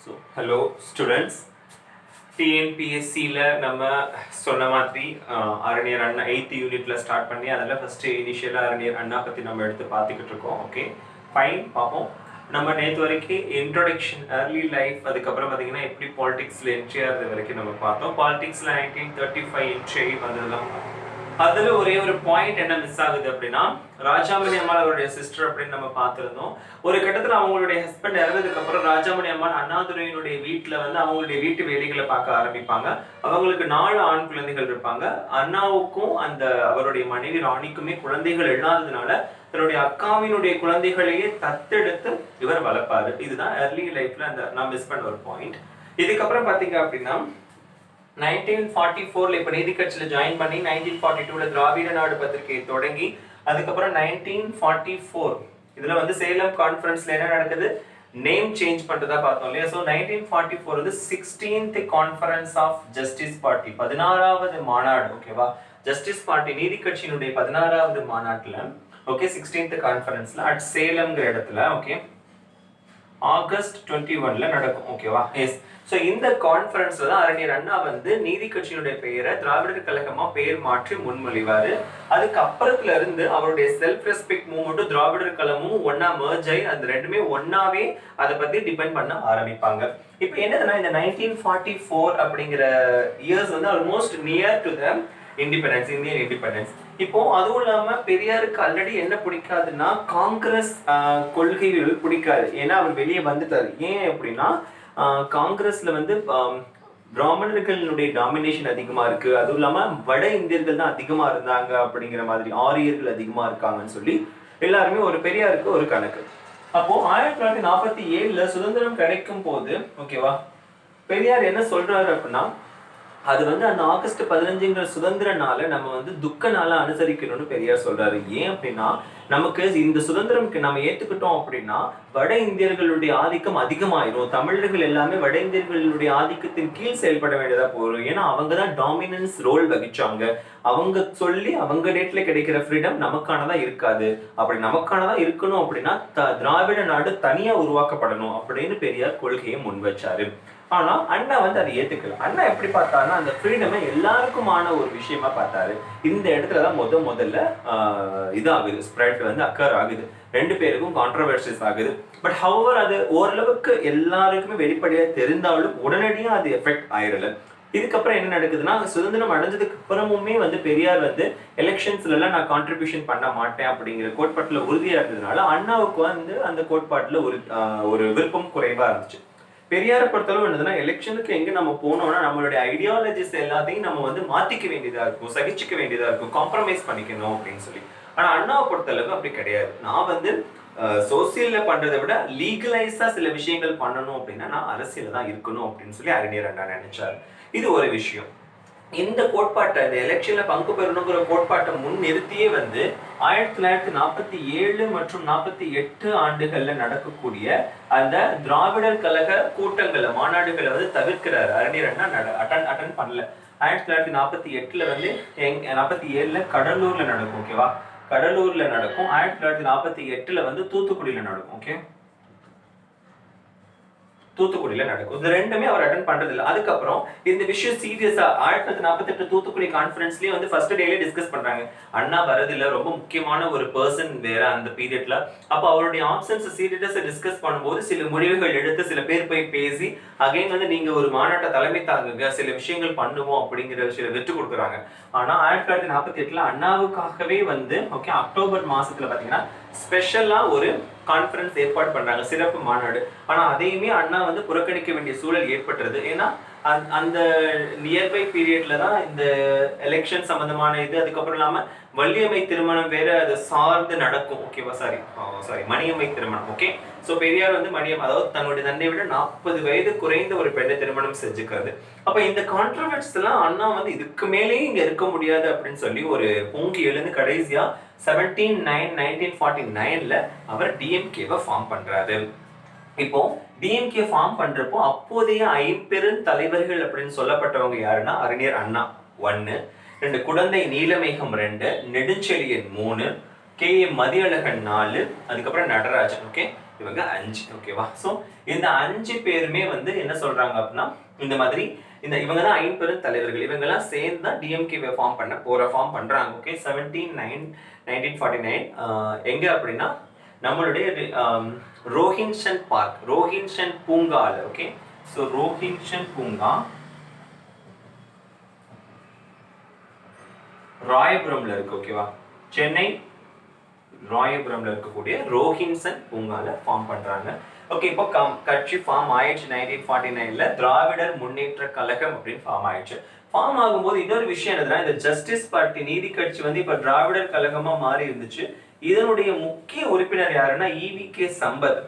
So, hello students. டிஎன்பிஎஸ்சியில் நம்ம சொன்ன மாதிரி அறிஞர் அண்ணா 8th யூனிட்ல ஸ்டார்ட் பண்ணி அதில் ஃபர்ஸ்ட் இனிஷியலாக அறிஞர் அண்ணா பற்றி நம்ம எடுத்து பார்த்துக்கிட்டு இருக்கோம். ஓகே ஃபைன், பார்ப்போம். நம்ம நேற்று வரைக்கும் இன்ட்ரோடக்ஷன் ஏர்லி லைஃப், அதுக்கப்புறம் பார்த்தீங்கன்னா எப்படி பாலிடிக்ஸில் என்ட்ரி ஆகிறது வரைக்கும் நம்ம பார்த்தோம். பாலிடிக்ஸில் 1935 என்ட்ரி வந்ததுலாம் அதுல ஒரே ஒரு பாயிண்ட் என்ன மிஸ் ஆகுது அப்படின்னா, ராஜாமணி அம்மாள் அவருடைய சிஸ்டர் அப்படின்னு நம்ம பார்த்திருந்தோம். ஒரு கட்டத்துல அவங்களுடைய ஹஸ்பண்ட் இறந்ததுக்கு அப்புறம் ராஜாமணி அம்மாள் அண்ணாதுரையினுடைய வீட்டுல வந்து அவங்களுடைய வீட்டு வேலைகளை பார்க்க ஆரம்பிப்பாங்க. அவங்களுக்கு 4 ஆண் குழந்தைகள் இருப்பாங்க. அண்ணாவுக்கும் அந்த அவருடைய மனைவி ராணிக்குமே குழந்தைகள் இல்லாததுனால தன்னுடைய அக்காவினுடைய குழந்தைகளையே தத்தெடுத்து இவர் வளர்ப்பாரு. இதுதான் ஏர்லி லைஃப்ல அந்த நான் மிஸ் பண்ண ஒரு பாயிண்ட். இதுக்கப்புறம் பாத்தீங்க அப்படின்னா 1944 இப்ப நீதி கட்சியில ஜாயின் பண்ணி 1942 திராவிட நாடு பத்திரிகை தொடங்கி அதுக்கப்புறம் 1944 இதுல வந்து சேலம் கான்ஃபரன்ஸ்ல என்ன நடக்குது, நேம் சேஞ்ச் பண்றதா பார்த்தோம் இல்லையா. சோ 1944 வந்து 16th conference of justice party, 16வது மாநாடு. ஓகேவா, ஜஸ்டிஸ் பார்ட்டி நீதி கட்சியினுடைய 16வது மாநாட்டுல ஓகே 16th கான்ஃபரன்ஸ்ல அட் சேலம்ங்கிற இடத்துல ஓகே ஆகஸ்ட் 21ல நடக்கும். ஓகேவா, எஸ். சோ இந்த கான்ஃபரன்ஸ்ல தான் அறிஞர் அண்ணா வந்து நீதி கட்சியினுடைய பெயரை திராவிடர் கழகமா பெயர் மாற்றி முன்மொழிவாரு. அதுக்கு அப்புறத்துல இருந்து அவருடைய செல்ஃப் ரெஸ்பெக்ட் மூவ்மெண்ட்டும் திராவிடர் கழகமும் ஒன்னா மர்ஜ் ஆகி அந்த ரெண்டுமே ஒன்னாவே அதை பத்தி டிபெண்ட் பண்ண ஆரம்பிப்பாங்க. இப்போ என்னதுன்னா இந்த 1944 அப்படிங்கிற இயர்ஸ் வந்து almost near to the independence, Indian independence. இப்போ அதுவும் இல்லாம பெரியாருக்கு ஆல்ரெடி என்ன பிடிக்காதுன்னா காங்கிரஸ் கொள்கைகள் பிடிக்காது. ஏன்னா அவர் வெளியே வந்துட்டாரு. ஏன் அப்படின்னா காங்கிரஸ்ல வந்து பிராமணர்களுடைய டாமினேஷன் அதிகமா இருக்கு, அதுவும் இல்லாம வட இந்தியர்கள் தான் அதிகமா இருந்தாங்க அப்படிங்கிற மாதிரி, ஆரியர்கள் அதிகமா இருக்காங்கன்னு சொல்லி எல்லாருமே ஒரு பெரியாருக்கு ஒரு கணக்கு. அப்போ 1947ல சுதந்திரம் கிடைக்கும் போது ஓகேவா பெரியார் என்ன சொல்றாரு அப்படின்னா, அது வந்து அந்த ஆகஸ்ட் 15ங்கிற சுதந்திர நாளை நம்ம வந்து துக்க நாளை அனுசரிக்கணும்னு பெரியார் சொல்றாரு. ஏன் அப்படின்னா நமக்கு இந்த சுதந்திரம்க்கு நம்ம ஏத்துக்கிட்டோம் அப்படின்னா வட இந்தியர்களுடைய ஆதிக்கம் அதிகமாயிரும், தமிழர்கள் எல்லாமே வட இந்தியர்களுடைய ஆதிக்கத்தின் கீழ் செயல்பட வேண்டியதா போறோம். ஏன்னா அவங்கதான் டாமினன்ஸ் ரோல் வகிச்சாங்க. அவங்க சொல்லி அவங்க டேட்ல கிடைக்கிற ஃப்ரீடம் நமக்கானதா இருக்காது. அப்படி நமக்கானதா இருக்கணும் அப்படின்னா திராவிட நாடு தனியா உருவாக்கப்படணும் அப்படின்னு பெரியார் கொள்கையை முன் வச்சாரு. ஆனா அண்ணா வந்து அதை ஏத்துக்கல. அண்ணா எப்படி பார்த்தாருன்னா அந்த ஃப்ரீடமை எல்லாருக்குமான ஒரு விஷயமா பார்த்தாரு. இந்த இடத்துலதான் முதல்ல இது ஆகுது, ஸ்ப்ரெட் வந்து அக்கர் ஆகுது, 2 பேருக்கும் கான்ட்ரோவர்சிஸ் ஆகுது. பட் ஹவவர் அது ஓரளவுக்கு எல்லாருக்குமே வெளிப்படையா தெரிந்தாலும் உடனடியா அது எஃபெக்ட் ஆயிரல. இதுக்கப்புறம் என்ன நடக்குதுன்னா சுதந்திரம் அடைஞ்சதுக்கு அப்புறமுமே வந்து பெரியார் வந்து எலெக்ஷன்ஸ்ல எல்லாம் நான் கான்ட்ரிபியூஷன் பண்ண மாட்டேன் அப்படிங்கிற கோட்பாட்டுல உறுதியா இருந்ததுனால அண்ணாவுக்கு வந்து அந்த கோட்பாட்டுல ஒரு விருப்பம் குறைவா இருந்துச்சு. பெரியாரை பொறுத்தளவு என்னதுன்னா எலெக்ஷனுக்கு எங்க நம்ம போனோம்னா நம்மளுடைய ஐடியாலஜிஸ் எல்லாத்தையும் நம்ம வந்து மாத்திக்க வேண்டியதா இருக்கும், சகிச்சுக்க வேண்டியதா இருக்கும், காம்ப்ரமைஸ் பண்ணிக்கணும் அப்படின்னு சொல்லி. ஆனா அண்ணாவை பொறுத்தளவு அப்படி கிடையாது. நான் வந்து சோசியல்ல பண்றதை விட லீகலைஸா சில விஷயங்கள் பண்ணணும் அப்படின்னா நான் அரசியல தான் இருக்கணும் அப்படின்னு சொல்லி அறிஞர் அண்ணா நினைச்சாரு. இது ஒரு விஷயம். இந்த கோட்பாட்டை இந்த எலெக்ஷன்ல பங்கு பெறணுங்கிற கோட்பாட்டை முன் நிறுத்தியே வந்து 1947 மற்றும் 48 ஆண்டுகள்ல நடக்கக்கூடிய அந்த திராவிடர் கழக கூட்டங்களை மாநாடுகளை வந்து தவிர்க்கிறாரு. அறிஞர் அண்ணா அட்டன் பண்ணல. 1948ல வந்து 47ல கடலூர்ல நடக்கும். ஓகேவா, கடலூர்ல நடக்கும். 1948ல வந்து தூத்துக்குடியில நடக்கும். ஓகே, தூத்துக்குடியில நடக்கும். இது ரெண்டுமே அவர் அட்டன் பண்றது இல்லை. அதுக்கப்புறம் இந்த விஷயம் சீரியஸா 1948 தூத்துக்குடி கான்ஃபரன்ஸ்லயே வந்து ஃபர்ஸ்ட் டேலே டிஸ்கஸ் பண்றாங்க. அண்ணா வரதில்ல, ரொம்ப முக்கியமான ஒரு பர்சன் வேற அந்த பீரியட்ல. அப்ப அவருடைய ஆப்ஷன்ஸ் சீரியஸா டிஸ்கஸ் பண்ணும்போது சில முடிவுகள் எடுத்து சில பேர் போய் பேசி அகைன் வந்து நீங்க ஒரு மாநாட்டை தலைமை தாங்குங்க, சில விஷயங்கள் பண்ணுவோம் அப்படிங்கிற விஷயம் விட்டு கொடுக்குறாங்க. ஆனா 1948ல அண்ணாவுக்காகவே வந்து ஓகே அக்டோபர் மாசத்துல பாத்தீங்கன்னா ஸ்பெஷலா ஒரு கான்ஃபரன்ஸ் ஏற்பாடு பண்றாங்க, சிறப்பு மாநாடு. ஆனா அதையுமே அண்ணா வந்து புறக்கணிக்க வேண்டிய சூழல் ஏற்பட்டுறது. ஏன்னா அந்த நியர்பை பீரியட்ல தான் இந்த எலெக்ஷன் சம்பந்தமான இது, அதுக்கப்புறம் இல்லாம வள்ளியம்மை திருமணம் வேற அதை சார்ந்து நடக்கும். ஓகேவா, சாரி மணியம்மை திருமணம். ஓகே, சோ பெரியார் வந்து அதாவது தன்னுடைய தந்தை விட 40 வயது குறைந்த ஒரு பெண்ணை திருமணம் செஞ்சுக்கிறது. அப்ப இந்த கான்ட்ரோவர்ஸ் எல்லாம் அண்ணா வந்து இதுக்கு மேலேயும் இங்க இருக்க முடியாது அப்படின்னு சொல்லி ஒரு பொங்கி எழுந்து கடைசியா 1949ல அவர் டிஎம்கேவை ஃபார்ம் பண்றாரு. இப்போ டிஎம்கே ஃபார்ம் பண்றப்போ அப்போதைய 5 தலைவர்கள் அப்படின்னு சொல்லப்பட்டவங்க யாருன்னா அறிஞர் அண்ணா 1, 2 குடந்தை நீலமேகம் 2, நெடுஞ்செழியன் 3, கே.ஏ. மதியழகன் 4, அதுக்கப்புறம் நடராஜன். ஓகே, இவங்க 5. ஓகேவா? ஸோ இந்த 5 பேருமே வந்து என்ன சொல்றாங்க அப்படின்னா இந்த மாதிரி இவங்க தான் ஐம்பெரும் தலைவர்கள். இவங்கெல்லாம் சேர்ந்து தான் டிஎம்கேவை ஃபார்ம் பண்றாங்க. ஓகே, 1949 எங்க அப்படின்னா நம்மளுடைய ரோஹின்சன் பார்க், ரோஹின்சன் பூங்கால. ஓகே, ஸோ ரோஹின்சன் பூங்கா ராயபுரம்ல இருக்கு. ஓகேவா? சென்னை ராயபுரம்ல இருக்கக்கூடிய ரோஹின்சன் பூங்கால ஃபார்ம் பண்றாங்க. ஓகே, இப்போ கட்சி ஃபார்ம் ஆயிடுச்சு 1949ல. திராவிடர் முன்னேற்ற கழகம் அப்படின்னு ஃபார்ம் ஆயிடுச்சு. ஃபார்ம் ஆகும்போது இன்னொரு விஷயம் என்னதுன்னா, இந்த ஜஸ்டிஸ் பார்ட்டி நீதி கட்சி வந்து இப்ப திராவிடர் கழகமா மாறி இருந்துச்சு. இதனுடைய முக்கிய உறுப்பினர் யாருன்னா ஈவிகே சம்பத்.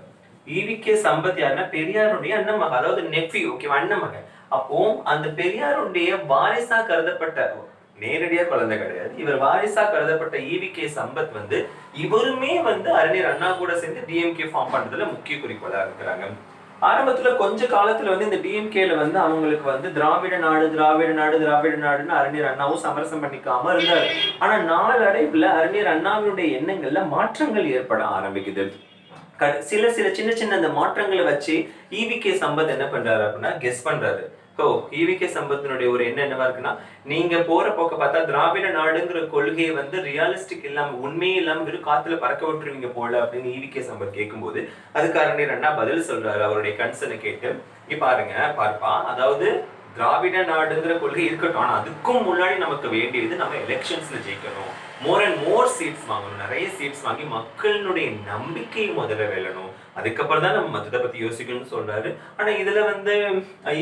ஈவிகே சம்பத் யாருன்னா பெரியாருடைய அண்ணன் மகன், அதாவது நெஃப்யூ. ஓகேவா? அண்ணன் மகன். அப்போ அந்த பெரியாருடைய வாரிசா கருதப்பட்ட, நேரடியா குழந்தை கிடையாது, இவர் வாரிசா கருதப்பட்ட ஈவிகே சம்பத் வந்து இவருமே வந்து அறிஞர் அண்ணா கூட சேர்ந்து டிஎம்கே ஃபார்ம் பண்றதுல முக்கிய குறிக்கோளா இருக்கிறாங்க. ஆரம்பத்துல கொஞ்ச காலத்துல வந்து இந்த டிஎம்கேல வந்து அவங்களுக்கு வந்து திராவிட நாடு திராவிட நாடு திராவிட நாடுன்னு அறிஞர் அண்ணாவும் சமரசம் பண்ணிக்காம இருந்தாரு. ஆனா நாளடைவுல அறிஞர் அண்ணாவினுடைய எண்ணங்கள்ல மாற்றங்கள் ஏற்பட ஆரம்பிக்குது. சில சின்ன சின்ன அந்த மாற்றங்களை வச்சு ஈவிகே சம்பத் என்ன பண்றாரு அப்படின்னா கெஸ் பண்றாரு. ஈவிகே சம்பத்தினுடைய ஒரு என்னவா இருக்குன்னா, நீங்க போற போக்க பார்த்தா திராவிட நாடுங்கிற கொள்கையை வந்து ரியாலிஸ்டிக் இல்லாம, உண்மையே இல்லாம வெறும் காத்துல பறக்க விட்டுருவீங்க போல அப்படின்னு ஈவிகே சம்பத் கேட்கும்போது அதுக்கு அறிஞர் அண்ணா பதில் சொல்றாரு அவருடைய கன்சர்னை கேட்டு. பார்ப்பா, அதாவது திராவிட நாடுங்கிற கொள்கை இருக்கட்டும், ஆனா அதுக்கும் முன்னாடி நமக்கு வேண்டியது நம்ம எலெக்ஷன்ஸ்ல ஜெயிக்கணும், மோர் அண்ட் மோர் சீட்ஸ் வாங்கணும், நிறைய சீட்ஸ் வாங்கி மக்களுடைய நம்பிக்கையை முதல்ல வெல்லணும், அதுக்கப்புறம் தான் நம்ம மத்ததை பத்தி யோசிக்கணும்னு சொல்றாரு. ஆனா இதுல வந்து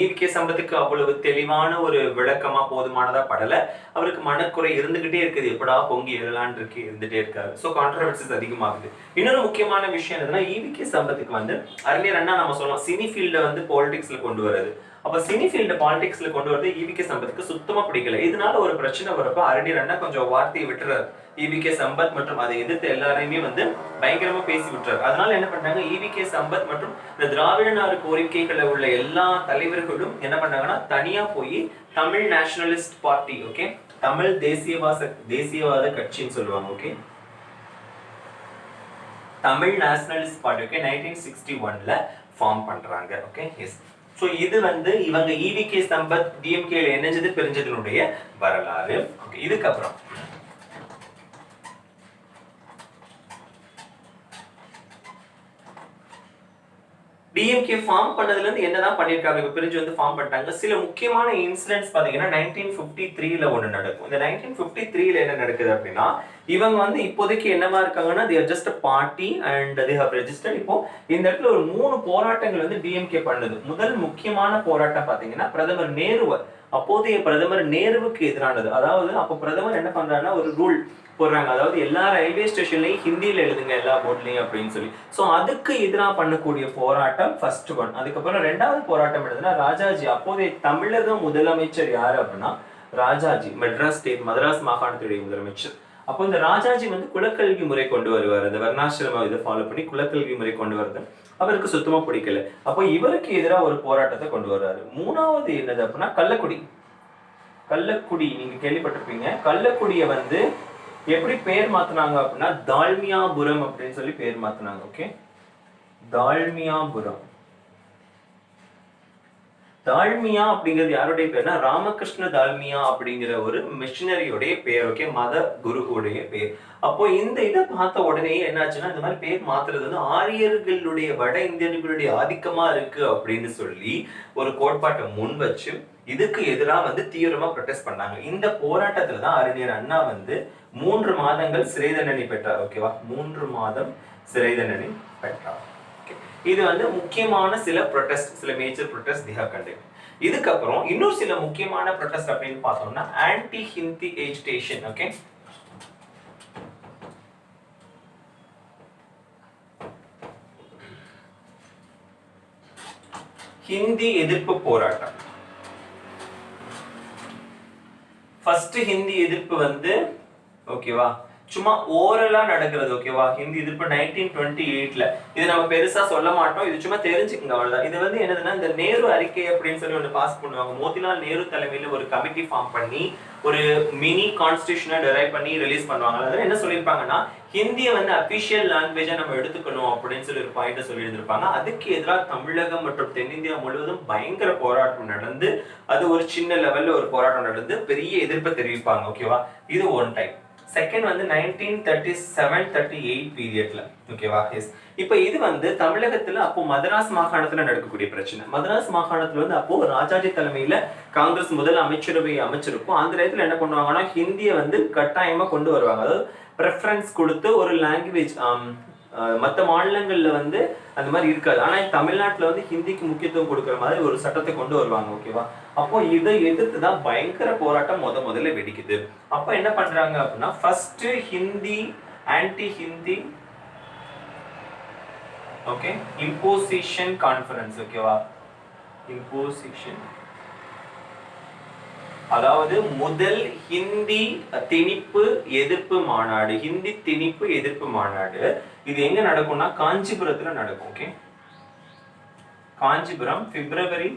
ஈவிகே சம்பத்துக்கு அவ்வளவு தெளிவான ஒரு விளக்கமா போதுமானதா படல. அவருக்கு மனக்குறை இருந்துகிட்டே இருக்குது, எப்படா பொங்கி எழலான் இருந்துட்டே இருக்காரு. ஸோ கான்ட்ரவர்சிஸ் அதிகமாகுது. இன்னொரு முக்கியமான விஷயம் என்னதுன்னா, ஈவிகே சம்பத்துக்கு வந்து அறிஞர் அண்ணா நம்ம சொல்லலாம் சினி ஃபீல்ட வந்து பாலிடிக்ஸ்ல கொண்டு வர்றது. அப்ப சினி ஃபீல்டு பாலிடிக்ஸ்ல கொண்டு வரது ஈவிகே சம்பத்துக்கு சுத்தமா பிடிக்கல. இதனால ஒரு பிரச்சனை வரப்ப அறிஞர் அண்ணா கொஞ்சம் வார்த்தையை விட்டுறாரு. ஈவிகே சம்பத் மற்றும் அதை எதிர்த்து எல்லாரையுமே வந்து பயங்கரமா பேசி விட்டுறாரு. அதனால என்ன பண்ணாங்க, ஈவிகே சம்பத் மற்றும் இந்த திராவிட நாடு கோரிக்கைகளை உள்ள எல்லா தலைவர்களும் என்ன பண்ணாங்கன்னா தனியா போய் Tamil nationalist party, okay, Tamil தேசியவாத கட்சின்னு சொல்லுவாங்க. Okay, Tamil nationalist party, okay, 1961ல ஃபார்ம் பண்றாங்க. Okay, yes. ஸோ இது வந்து இவங்க ஈவிகே சம்பத் டிஎம்கேல இணைஞ்சது பிரிஞ்சதனுடைய வரலாறு. ஓகே, இதுக்கப்புறம் டிஎம்கே ஃபார்ம் பண்ணதுல இருந்து என்னதான் பண்ணிருக்காங்க, இப்ப பிரிஞ்சு வந்து ஃபார்ம் பண்ணிட்டாங்க. சில முக்கியமான இன்சிடென்ட்ஸ் பாத்தீங்கன்னா 1953ல ஒண்ணு நடக்கும். இந்த 1953ல என்ன நடக்குது அப்படின்னா, இவங்க வந்து இப்போதைக்கு என்னமா இருக்காங்கன்னா they are just a party and they have registered. இப்போ இந்த இடத்துல ஒரு 3 போராட்டங்கள் வந்து டிஎம்கே பண்ணுது. முதல் முக்கியமான போராட்டம் பாத்தீங்கன்னா பிரதமர் நேரு, அப்போதைய பிரதமர் நேருவுக்கு எதிரானது. அதாவது அப்போ பிரதமர் என்ன பண்றாருன்னா ஒரு ரூல் போடுறாங்க, அதாவது எல்லா ரயில்வே ஸ்டேஷன்லயும் ஹிந்தியில எழுதுங்க எல்லா போர்ட்லயும் அப்படின்னு சொல்லி. சோ அதுக்கு எதிராக பண்ணக்கூடிய போராட்டம் ஃபர்ஸ்ட் ஒன். அதுக்கப்புறம் 2வது போராட்டம் எழுதுனா ராஜாஜி, அப்போதைய தமிழக முதலமைச்சர் யாரு அப்படின்னா ராஜாஜி, மதராஸ் மாகாணத்துடைய முதலமைச்சர். அப்போ இந்த ராஜாஜி வந்து குலக்கல்வி முறை கொண்டு வருவார், அந்த வர்ணாசிரம இதை ஃபாலோ பண்ணி குலக்கல்வி முறை கொண்டு வருது. அவருக்கு சுத்தமா பிடிக்கல. அப்போ இவருக்கு எதிராக ஒரு போராட்டத்தை கொண்டு வர்றாரு. 3வது என்னது அப்படின்னா கள்ளக்குடி நீங்க கேள்விப்பட்டிருப்பீங்க. கள்ளக்குடியை வந்து எப்படி பேர் மாத்தினாங்க அப்படின்னா தால்மியாபுரம் அப்படின்னு சொல்லி பேர் மாத்தினாங்க. ஓகே, தால்மியாபுரம். தால்மியா அப்படிங்கிறது யாருடைய பேர்னா ராமகிருஷ்ண தால்மியா அப்படிங்கிற ஒரு மிஷினரியோடைய பேர். ஓகே, மத குருவுடைய பேர். அப்போ இந்த இதை பார்த்த உடனே என்னாச்சுன்னா இந்த மாதிரி பேர் மாத்துறது வந்து ஆரியர்களுடைய வட இந்தியர்களுடைய ஆதிக்கமா இருக்கு அப்படின்னு சொல்லி ஒரு கோட்பாட்டை முன் வச்சு இதுக்கு எதிராக வந்து தீவிரமா ப்ரொடெஸ்ட் பண்ணாங்க. இந்த போராட்டத்துல தான் அறிஞர் அண்ணா வந்து 3 மாதங்கள் சிறை தண்டனை பெற்றார். ஓகேவா, 3 மாதம் சிறை தண்டனை பெற்றார். இது வந்து முக்கியமான சில major protest they have conducted. இதுக்கப்புறம் இன்னொரு சில முக்கியமான ப்ரொடெஸ்ட் அப்படின்னு பார்த்தோம்னா anti Hindi agitation. Okay, Hindi எதிர்ப்பு போராட்டம். ஃபர்ஸ்ட் ஹிந்தி எதிர்ப்பு வந்து ஓகேவா சும்மா ஓரலா நடக்கிறது. ஓகேவா, ஹிந்தி எதிர்ப்பு 1928ல. இது நம்ம பெருசா சொல்ல மாட்டோம், இது சும்மா தெரிஞ்சுக்கங்க அவ்வளவுதான். இது வந்து என்னதுன்னா இந்த நேரு அறிக்கை அப்படின்னு சொல்லி ஒன்று பாஸ் பண்ணுவாங்க. மோதிலால் நேரு தலைமையில ஒரு கமிட்டி ஃபார்ம் பண்ணி ஒரு மினி கான்ஸ்டிடியூஷனை டெரைவ் பண்ணி ரிலீஸ் பண்ணுவாங்க. அதில் என்ன சொல்லியிருப்பாங்கன்னா ஹிந்தியை வந்து அபிஷியல் லாங்குவேஜா நம்ம எடுத்துக்கணும் அப்படின்னு சொல்லி ஒரு பாயிண்ட் சொல்லி இருந்திருப்பாங்க. அதுக்கு எதிராக தமிழகம் மற்றும் தென்னிந்தியா முழுவதும் பயங்கர போராட்டம் நடந்து, அது ஒரு சின்ன லெவல்ல ஒரு போராட்டம் நடந்து பெரிய எதிர்ப்பை தெரிவிப்பாங்க. ஓகேவா, இது ஒன் டைம். செகண்ட் வந்து 1937-38 பீரியட்ல. ஓகேவா, எஸ். இப்போ இது வந்து தமிழகத்துல அப்போ மதராஸ் மாகாணத்துல நடக்கக்கூடிய பிரச்சனை. மதராஸ் மாகாணத்துல வந்து அப்போ ராஜாஜி தலைமையில காங்கிரஸ் முதல் அமைச்சரவை அமைச்சிருக்கும். அந்த நேரத்துல என்ன பண்ணுவாங்கன்னா ஹிந்தியை வந்து கட்டாயமா கொண்டு வருவாங்க. அதாவது ப்ரெஃபரன்ஸ் கொடுத்து ஒரு லாங்குவேஜ், மற்ற மாநிலங்கள்ல வந்து அந்த மாதிரி இருக்காது. ஆனா தமிழ்நாட்டுல வந்து ஹிந்திக்கு முக்கியத்துவம் கொடுக்குற மாதிரி ஒரு சட்டத்தை கொண்டு வருவாங்க. ஓகேவா, அப்போ இதை எதிர்த்து தான் பயங்கர போராட்டம் முதல்ல வெடிக்குது. அப்போ என்ன பண்றாங்க அப்படின்னா first Hindi anti Hindi okay imposition conference. ஓகேவா, இம்போசிஷன், அதாவது முதல் ஹிந்தி திணிப்பு எதிர்ப்பு மாநாடு, ஹிந்தி திணிப்பு எதிர்ப்பு மாநாடு. இது எங்க நடக்கும்னா காஞ்சிபுரத்துல நடக்கும். ஓகே, காஞ்சிபுரம் February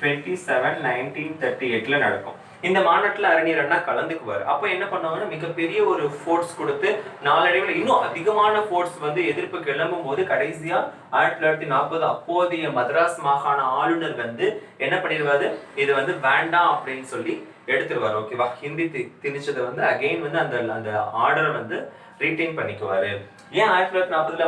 27, 1938ல நடக்கும். இந்த மாநாட்டுல அறிஞர் அண்ணா கலந்துக்குவார். அப்ப என்ன பண்ணுவாங்கன்னா மிகப்பெரிய ஒரு ஃபோர்ஸ் கொடுத்து நாளடைவில் இன்னும் அதிகமான ஃபோர்ஸ் வந்து எதிர்ப்பு கிளம்பும் போது கடைசியா 1940 அப்போதைய மதராஸ் மாகாண ஆளுநர் வந்து என்ன பண்ணிடுவாரு, இது வந்து வேண்டாம் அப்படின்னு சொல்லி எடுத்துருவாரு. ஓகேவா, ஹிந்தி திணிச்சதை வந்து அகைன் வந்து அந்த ஆர்டரை வந்து ரீடைன் பண்ணிக்குவாரு. ஏன் 1940ல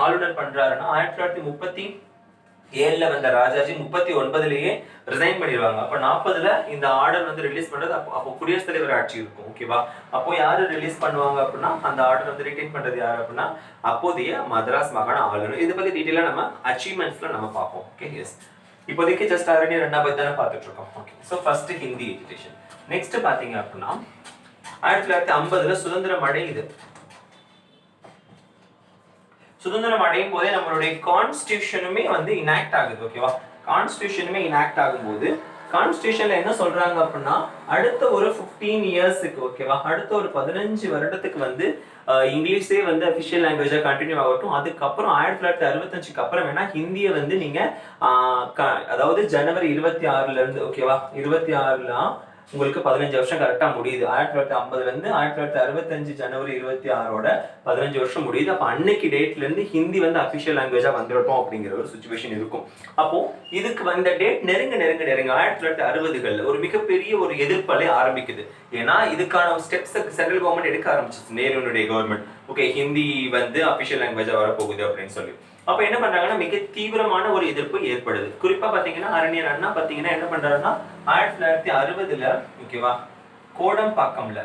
ஆளுநர் பண்றாருன்னா 1937ல வந்த ராஜாஜி 39லயே ரிசைன் பண்ணிடுவாங்க. அப்ப 40ல இந்த ஆர்டர் வந்து ரிலீஸ் பண்றது. அப்போ குடியரசுத் தலைவர் ஆட்சி இருக்கும். ஓகேவா, அப்போ யாரு ரிலீஸ் பண்ணுவாங்க அப்படின்னா அந்த ஆர்டர் வந்து ரிட்டைன் பண்றது யாரு அப்படின்னா அப்போதைய மதராஸ் மாகாண ஆளுநர். இதை பத்தி டீடைலா நம்ம அச்சீவ்மெண்ட்ஸ்ல நம்ம பார்ப்போம். Okay, S. இப்போதைக்கு ஜஸ்ட் அறிஞர் அண்ணா பத்தி தானே பார்த்துட்டு இருக்கோம். Okay, so first Hindi education. Next பாத்தீங்க அப்படின்னா 1950ல சுதந்திரம் அடையுது. சுதந்திரம் அடையும் போதே நம்மளுடைய கான்ஸ்டிடியூஷனுமே வந்து இனாக்ட் ஆகுது. ஓகேவா, கான்ஸ்டிடியூஷனுமே இனாக்ட் ஆகும்போது கான்ஸ்டிடியூஷன்ல என்ன சொல்றாங்க அப்படின்னா அடுத்த ஒரு 15 இயர்ஸுக்கு, ஓகேவா, அடுத்த ஒரு 15 வருடத்துக்கு வந்து இங்கிலீஷே வந்து அபிஷியல் லாங்குவேஜா கண்டினியூ ஆகட்டும். அதுக்கப்புறம் 1965க்கு அப்புறம் வேணா ஹிந்தியை வந்து நீங்க அதாவது ஜனவரி 26ல இருந்து, ஓகேவா, 26ல உங்களுக்கு 15 வருஷம் கரெக்டா முடியுது. 1950ல இருந்து 1965 ஜனவரி 26ஓட 15 வருஷம் முடியுது. அப்ப அன்னைக்கு டேட்ல இருந்து ஹிந்தி வந்து அபிஷியல் லாங்குவேஜா வந்துடட்டும் அப்படிங்கிற ஒரு சுச்சுவேஷன் இருக்கும். அப்போ இதுக்கு வந்த டேட் நெருங்க 1960கள்ல ஒரு மிகப்பெரிய ஒரு எதிர்ப்பலை ஆரம்பிக்குது. ஏன்னா இதுக்கான ஸ்டெப்ஸ் சென்ட்ரல் கவர்மெண்ட் எடுக்க ஆரம்பிச்சிச்சு, நேருனுடைய கவர்மெண்ட். ஓகே, ஹிந்தி வந்து அபிஷியல் லாங்குவேஜா வரப்போகுது அப்படின்னு சொல்லி. அப்ப என்ன பண்றாங்கன்னா மிக தீவிரமான ஒரு எதிர்ப்பு ஏற்படுது. குறிப்பா பாத்தீங்கன்னா அறிஞர் அண்ணா பாத்தீங்கன்னா என்ன பண்றாருன்னா 1960ல, ஓகேவா, கோடம்பாக்கம்ல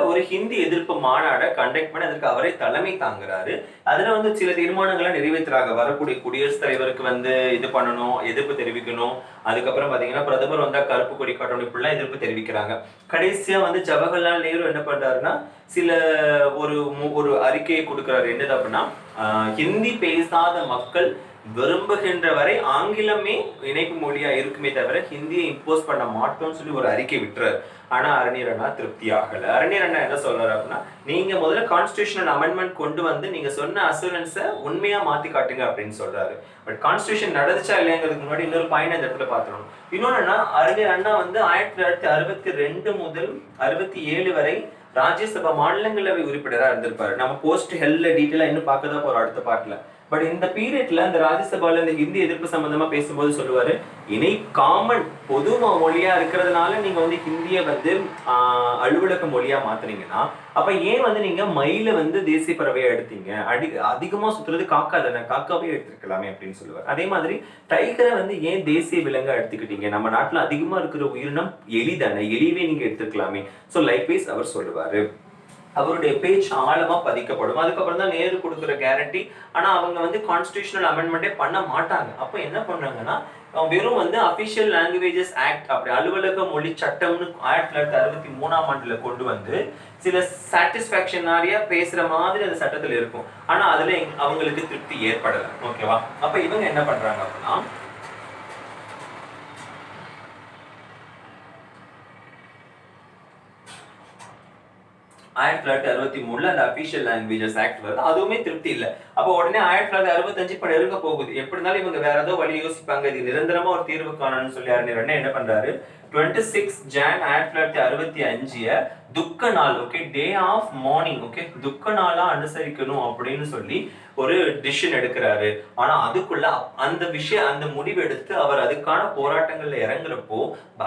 ஒரு ஹிந்தி எதிர்ப்பு மாநாடை கண்டக்ட் பண்ணி அதற்கு அவரே தலைமை தாங்குறாரு. அதுல வந்து சில தீர்மானங்களை நிறைவேற்றுறாங்க. வரக்கூடிய குடியரசுத் தலைவருக்கு வந்து இது பண்ணணும், எதிர்ப்பு தெரிவிக்கணும். அதுக்கப்புறம் பாத்தீங்கன்னா பிரதமர் வந்தா கருப்பு கொடி காட்டணும், இப்படிலாம் எதிர்ப்பு தெரிவிக்கிறாங்க. கடைசியா வந்து ஜவஹர்லால் நேரு என்ன பண்றாருன்னா சில ஒரு அறிக்கையை கொடுக்கிறாரு. என்னது அப்படின்னா ஹிந்தி பேசாத மக்கள் விரும்புகின்ற வரை ஆங்கிலமே இணைப்பு மொழியா இருக்குமே தவிர ஹிந்தியை இம்போஸ் பண்ண மாட்டோம்னு சொல்லி ஒரு அறிக்கை விட்டுறாரு. ஆனா அறிஞர் அண்ணா திருப்தி ஆகல. அறிஞர் அண்ணா என்ன சொல்றாரு அப்படின்னா நீங்க முதல்ல கான்ஸ்டிடியூஷனல் அமெண்ட்மெண்ட் கொண்டு வந்து நீங்க சொன்ன அசூரன்ஸை உண்மையா மாத்தி காட்டுங்க அப்படின்னு சொல்றாரு. பட் கான்ஸ்டிடியூஷன் நடந்துச்சா இல்லையாங்கிறதுக்கு முன்னாடி இன்னொரு பாயிண்ட் அந்த இடத்துல பாத்துறோம். இன்னொன்னா அறிஞர் அண்ணா வந்து 1962 முதல் 67 வரை ராஜ்யசபா மாநிலங்களவை உறுப்பினராக இருந்திருப்பாரு. நம்ம போஸ்ட் ஹெல்ல டீட்டெயிலா இன்னும் பார்க்கதான் போறோம் அடுத்த பாட்டுல. பட் இந்த பீரியட்ல இந்த ராஜ்யசபால இந்த ஹிந்தி எதிர்ப்பு சம்பந்தமா பேசும்போது சொல்லுவாரு, இணை காமன் பொது மொழியா இருக்கிறதுனால நீங்க வந்து ஹிந்தியை வந்து அலுவலக மொழியா மாத்துனீங்கன்னா அப்ப ஏன் வந்து நீங்க மயில வந்து தேசிய பறவையா எடுத்தீங்க, அதிகமா சுத்துறது காக்கா தானே, காக்காவே எடுத்துருக்கலாமே அப்படின்னு சொல்லுவார். அதே மாதிரி டைகரை வந்து ஏன் தேசிய விலங்கா எடுத்துக்கிட்டீங்க, நம்ம நாட்டுல அதிகமா இருக்கிற உயிரினம் எலி தானே, எலிவே நீங்க எடுத்துருக்கலாமே. ஸோ லைக்வைஸ் அவர் சொல்லுவாரு. அவருடைய பேச்சு ஆழமா பதிக்கப்படும். அதுக்கப்புறம் தான் நேரு கொடுக்குற கேரண்டி. ஆனா அவங்க வந்து கான்ஸ்டிடியூஷனல் அமெண்ட்மெண்டே பண்ண மாட்டாங்க. அப்போ என்ன பண்றாங்கன்னா வெறும் வந்து அபிஷியல் லாங்குவேஜஸ் ஆக்ட், அப்படி அலுவலக மொழி சட்டம்னு 1963ஆம் ஆண்டுல கொண்டு வந்து சில சாட்டிஸ்பாக்சனாரியா பேசுற மாதிரி அந்த சட்டத்துல இருக்கும். ஆனா அதுல அவங்களுக்கு திருப்தி ஏற்படல. ஓகேவா, அப்ப இவங்க என்ன பண்றாங்க அப்படின்னா 1963ல அந்த அபிஷியல் லாங்குவேஜஸ் ஆக்ட் வருது. அதுவுமே திருப்தி இல்லை. அப்போ உடனே 1965 இப்ப நெருங்க போகுது. எப்படி இருந்தாலும் இவங்க வேற ஏதோ வழி யோசிப்பாங்க, இது நிரந்தரமா ஒரு தீர்வு காணணும்னு சொல்லி அறிஞர் என்ன பண்றாரு, 26 ஜான் 1965 துக்க நாள், okay, day of mourning, okay, துக்க நாளா அனுசரிக்கணும் அப்படின்னு சொல்லி ஒரு டிசிஷன் எடுக்கிறாரு. ஆனா அதுக்குள்ள அந்த முடிவு எடுத்து அவர் அதுக்கான போராட்டங்கள்ல இறங்குறப்போ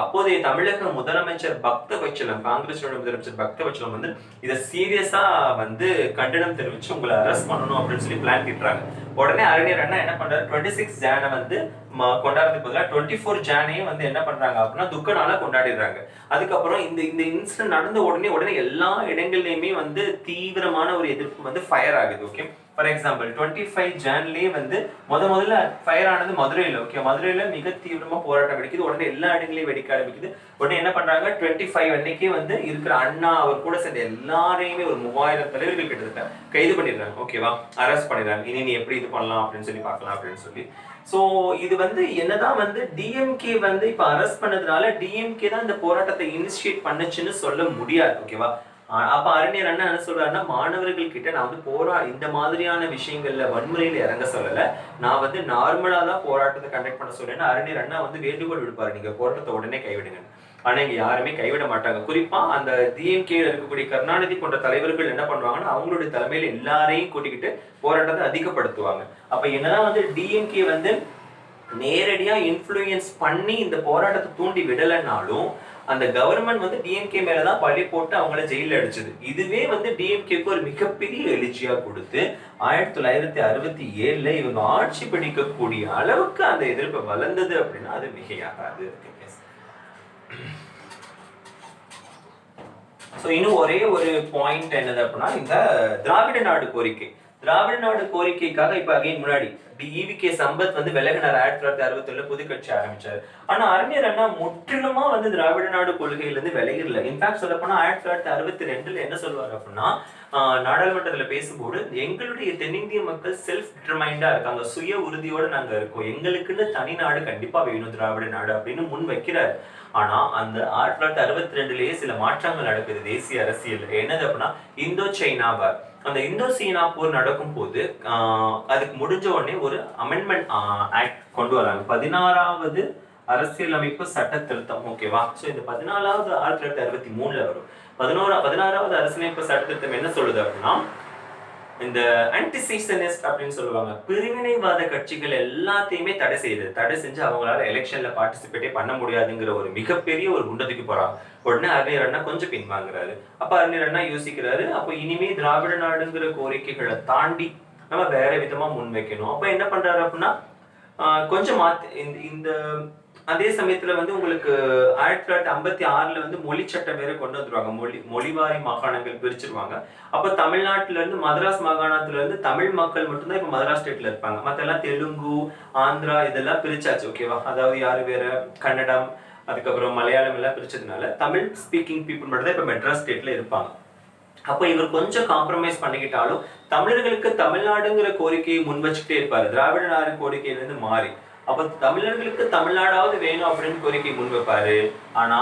அப்போதைய தமிழக முதலமைச்சர் பக்தவச்சலம், காங்கிரஸோட முதலமைச்சர் பக்தவச்சலம் வந்து இதை சீரியஸா வந்து கண்டனம் தெரிவிச்சு உங்களை அரெஸ்ட் பண்ணணும் அப்படின்னு சொல்லி பிளான் கிட்டுறாங்க. உடனே அறிஞர் அண்ணா என்ன பண்றாரு, 26 ஜானை வந்து கொண்டாடுறதுக்கு பதிலாக 24 ஜானையும் வந்து என்ன பண்றாங்க அப்படின்னா துக்க நாளா கொண்டாடிடுறாங்க. அதுக்கப்புறம் இந்த இன்சிடென்ட் நடந்த உடனே எல்லா இடங்கள்லயுமே வந்து தீவிரமான ஒரு எதிர்ப்பு வந்து ஃபயர் ஆகுது. ஓகே, ஃபார் எக்ஸாம்பிள் 25 ஜான்லயே வந்து முதல்ல ஃபயர் ஆனது மதுரையில. ஓகே, மதுரையில மிக தீவிரமா போராட்டம் வெடிக்குது. உடனே எல்லா இடங்களையும் வெடிக்க ஆரம்பிக்குது. உடனே என்ன பண்றாங்க, 25 அன்னைக்கே வந்து இருக்கிற அண்ணா அவர் கூட சேர்ந்த எல்லாரையுமே ஒரு 3000 தலைவர்கள் கிட்டத்தட்ட கைது பண்ணிடுறாங்க. ஓகேவா, அரெஸ்ட் பண்ணிடுறாங்க. இனி நீ எப்படி இது பண்ணலாம் அப்படின்னு சொல்லி பார்க்கலாம் அப்படின்னு சொல்லி. சோ இது வந்து என்னதான் வந்து டிஎம்கே வந்து இப்ப அரெஸ்ட் பண்ணதுனால டிஎம்கே தான் இந்த போராட்டத்தை இனிஷியேட் பண்ணுச்சுன்னு சொல்ல முடியாது. ஓகேவா, அப்ப அறிஞர் அண்ணா என்ன சொல்றாருன்னா, மாணவர்கள் கிட்ட நான் வந்து இந்த மாதிரியான விஷயங்கள்ல வன்முறையில இறங்க சொல்லல, நான் வந்து நார்மலா தான் போராட்டத்தை கண்டக்ட் பண்ண சொல்றேன்னு அறிஞர் அண்ணா வந்து வேண்டுகோள் விடுப்பாரு, நீங்க போராட்டத்தை உடனே கைவிடுங்க. ஆனா இங்க யாருமே கைவிட மாட்டாங்க. குறிப்பா அந்த டிஎம்கே இருக்கக்கூடிய கருணாநிதி போன்ற தலைவர்கள் என்ன பண்ணுவாங்கன்னா, அவங்களுடைய தலைமையில எல்லாரையும் கூட்டிக்கிட்டு போராட்டத்தை அதிகப்படுத்துவாங்க. அப்ப என்னதான் வந்து டிஎம்கே வந்து நேரடியா இன்ஃப்ளூயன்ஸ் பண்ணி இந்த போராட்டத்தை தூண்டி விடலைன்னாலும் அந்த கவர்மெண்ட் வந்து டிஎம்கே மேலதான் பழி போட்டு அவங்கள ஜெயில அடிச்சது. இதுவே வந்து டிஎம்கேக்கு ஒரு மிகப்பெரிய எழுச்சியா கொடுத்து 1967 இவங்க ஆட்சி பிடிக்கக்கூடிய அளவுக்கு அந்த எதிர்ப்பு வளர்ந்தது அப்படின்னா அது மிகையாகாது. இன்னும் ஒரே ஒரு பாயிண்ட் என்னது அப்படின்னா, இந்த திராவிட நாடு கோரிக்கைக்காக இப்ப அகைன் முன்னாடி ஈவிகே சம்பத் வந்து விலகினார். 1967 புது கட்சி ஆரம்பிச்சாரு. ஆனா அறிஞர் அண்ணா முற்றிலுமா வந்து திராவிட நாடு கொள்கையில இருந்து விலகிடல. இன்ஃபேக்ட் சொல்ல போனா 1962 என்ன சொல்லுவாரு அப்படின்னா, நாடாளுமன்றத்துல பேசும்போது எங்களுடைய தென்னிந்திய மக்கள் செல்ஃப் டிட்டர்மைண்டா இருக்காங்க, சுய உறுதியோட நாங்க இருக்கோம், எங்களுக்குன்னு தனி நாடு கண்டிப்பா வேணும் திராவிட நாடு அப்படின்னு முன் வைக்கிறாரு. ஆனா அந்த 1962லயே சில மாற்றங்கள் நடக்குது தேசிய அரசியல். என்னது அப்படின்னா, இந்தோ சைனா வார். அந்த இந்தோ சீனா போர் நடக்கும் போது அதுக்கு முடிஞ்ச உடனே ஒரு அமெண்ட்மெண்ட் ஆக்ட் கொண்டு வராங்க, 16வது அரசியலமைப்பு சட்ட திருத்தம். ஓகேவா, சோ இந்த 14வது 1963ல வரும். 16வது அரசியலமைப்பு சட்ட திருத்தம் என்ன சொல்லுது அப்படின்னா, இந்த ஆன்டிசெஷனிஸ்ட் அப்படின்னு சொல்லுவாங்க, பிரிவினைவாத கட்சிகள் எல்லாத்தையுமே தடை செஞ்சு அவங்களால எலெக்ஷன்ல பார்ட்டிசிபேட்டே பண்ண முடியாதுங்கிற ஒரு மிகப்பெரிய ஒரு குண்டத்துக்கு போறாங்க. உடனே அறிஞர் அண்ணா கொஞ்சம் பின்வாங்குறாரு. அப்ப அறிஞர் அண்ணா யோசிக்கிறாரு, அப்ப இனிமே திராவிட நாடுங்கிற கோரிக்கைகளை தாண்டி நம்ம வேற விதமா முன்வைக்கணும். அப்ப என்ன பண்றாரு அப்படின்னா, கொஞ்சம் இந்த அதே சமயத்துல வந்து உங்களுக்கு 1956ல வந்து மொழி சட்டம் வேற கொண்டு வந்துருவாங்க. மொழிவாரி மாகாணங்கள் பிரிச்சிருவாங்க. அப்ப தமிழ்நாட்டுல இருந்து மதராஸ் மாகாணத்துல இருந்து தமிழ் மக்கள் மட்டும்தான் இப்ப மதராஸ் ஸ்டேட்ல இருப்பாங்க. மத்த எல்லாம் தெலுங்கு, ஆந்திரா இதெல்லாம் பிரிச்சாச்சு. ஓகேவா, அதாவது யாரு வேற கன்னடம், அதுக்கப்புறம் மலையாளம் எல்லாம் பிரிச்சதுனால தமிழ் ஸ்பீக்கிங் பீப்புள் மட்டும் தான் இப்ப மெட்ராஸ் ஸ்டேட்ல இருப்பாங்க. அப்ப இவர் கொஞ்சம் காம்ப்ரமைஸ் பண்ணிக்கிட்டாலும் தமிழர்களுக்கு தமிழ்நாடுங்கிற கோரிக்கையை முன் வச்சுக்கிட்டே இருப்பாரு, திராவிட நாடு கோரிக்கையில இருந்து மாறி. அப்ப தமிழர்களுக்கு தமிழ்நாடாவது வேணும் அப்படின்னு கோரிக்கை முன் வைப்பாரு. ஆனா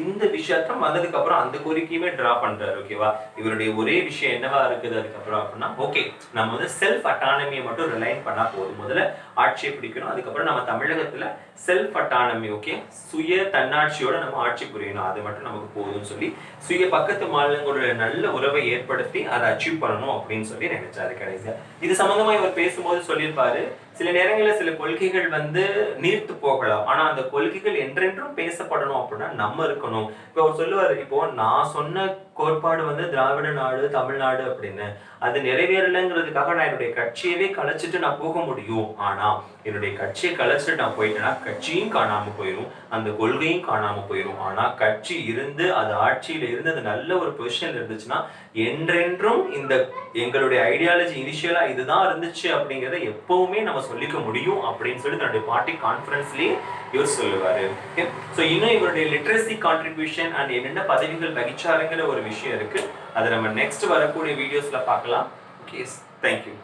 இந்த விஷயத்த வந்ததுக்கு அப்புறம் அந்த கோரிக்கையுமே டிரா பண்றாரு. ஓகேவா, இவருடைய ஒரே விஷயம் என்னவா இருக்குது அதுக்கப்புறம் அப்படின்னா, ஓகே நம்ம வந்து செல்ஃப் அட்டானமியை மட்டும் ரிலைன் பண்ணா போதும், முதல்ல ஆட்சியை பிடிக்கணும், அதுக்கப்புறம் நம்ம தமிழகத்துல செல்ஃப் அட்டானமி, ஓகே, சுய தன்னாட்சியோட நம்ம ஆட்சி புரியணும், அது மட்டும் நமக்கு போதும்னு சொல்லி சுய பக்கத்து மாநிலங்களோட நல்ல உறவை ஏற்படுத்தி அதை அச்சீவ் பண்ணணும் அப்படின்னு சொல்லி நினைச்சாரு கடைசியா. இது சம்பந்தமா இவர் பேசும்போது சொல்லியிருப்பாரு, சில நேரங்களில் சில கொள்கைகள் வந்து நீர்த்து போகலாம், ஆனா அந்த கொள்கைகள் என்றென்றும் பேசப்படணும் அப்படின்னா நம்ம இருக்கணும். இப்போ அவர் சொல்லுவாரு, இப்போ நான் சொன்ன கோட்பாடு வந்து திராவிட நாடு தமிழ்நாடு அப்படின்னு அது நிறைவேறலைங்கிறதுக்காக நான் என்னுடைய கட்சியவே கலைச்சிட்டு நான் போக முடியும். ஆனா என்னுடைய கட்சியை கலைச்சிட்டு நான் போயிட்டேன்னா கட்சியும் காணாம போயிடும், அந்த கொள்கையும் காணாம போயிடும். ஆனா கட்சி இருந்து அது ஆட்சியில இருந்து அது நல்ல ஒரு பொசிஷன்ல இருந்துச்சுன்னா என்றென்றும் இந்த எங்களுடைய ஐடியாலஜி இனிஷியலா இதுதான் இருந்துச்சு அப்படிங்கிறத எப்பவுமே நம்ம சொல்லிக்க முடியும் அப்படின்னு சொல்லி தன்னுடைய பார்ட்டி கான்ஃபரன்ஸ்லயே இவர் சொல்லுவாரு. ஸோ இன்னும் இவருடைய லிட்ரஸி கான்ட்ரிபியூஷன் அண்ட் என்னென்ன பதவிகள் வகிச்சாருங்கிற ஒரு விஷயம் இருக்கு. அதை நம்ம நெக்ஸ்ட் வரக்கூடிய வீடியோஸ்ல பார்க்கலாம். Okay, thank you.